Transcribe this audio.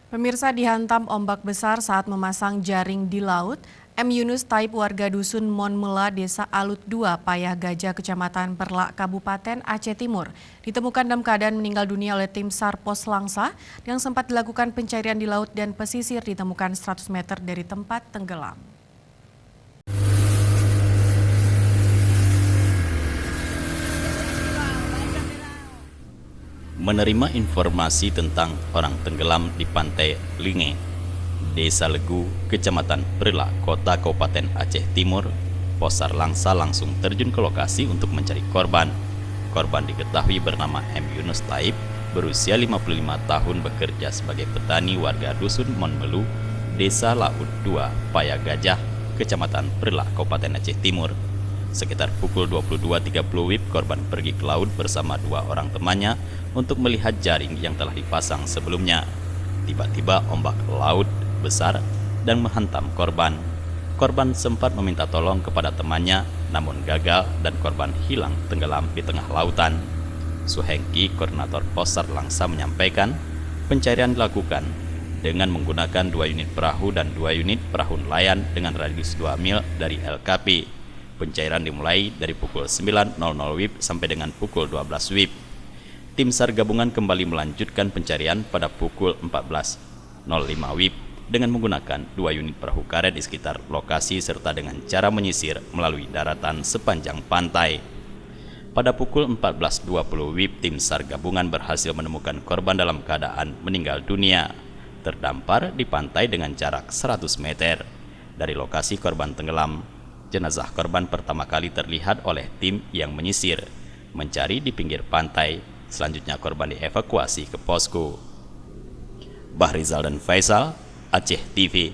Pemirsa dihantam ombak besar saat memasang jaring di laut. M. Yunus Taib warga dusun Monmela, Desa Alut 2, Payah Gajah, Kecamatan Perlak, Kabupaten Aceh Timur, ditemukan dalam keadaan meninggal dunia oleh tim SAR Pos Langsa yang sempat dilakukan pencarian di laut dan pesisir ditemukan 100 meter dari tempat tenggelam. Menerima informasi tentang orang tenggelam di pantai Linge, Desa Legu, Kecamatan Perlak, Kota Kabupaten Aceh Timur, Pos SAR Langsa langsung terjun ke lokasi untuk mencari korban. Korban diketahui bernama M. Yunus Taib, berusia 55 tahun, bekerja sebagai petani warga dusun Monmelu, Desa Laut 2, Payah Gajah, Kecamatan Perlak, Kabupaten Aceh Timur. Sekitar pukul 22.30 WIB, korban pergi ke laut bersama dua orang temannya untuk melihat jaring yang telah dipasang sebelumnya. Tiba-tiba ombak laut besar dan menghantam korban. Korban sempat meminta tolong kepada temannya, namun gagal dan korban hilang tenggelam di tengah lautan. Suhengki, koordinator Pos SAR Langsa, menyampaikan pencarian dilakukan dengan menggunakan 2 unit perahu dan 2 unit perahu nelayan dengan radius 2 mil dari LKP. Pencairan dimulai dari pukul 9.00 WIB sampai dengan pukul 12 WIB. Tim SAR gabungan kembali melanjutkan pencarian pada pukul 14.05 WIB dengan menggunakan 2 unit perahu karet di sekitar lokasi serta dengan cara menyisir melalui daratan sepanjang pantai. Pada pukul 14.20 WIB, tim SAR gabungan berhasil menemukan korban dalam keadaan meninggal dunia, terdampar di pantai dengan jarak 100 meter dari lokasi korban tenggelam. Jenazah korban pertama kali terlihat oleh tim yang menyisir, mencari di pinggir pantai. Selanjutnya korban dievakuasi ke posko. Bahrizal dan Faisal, Aceh TV.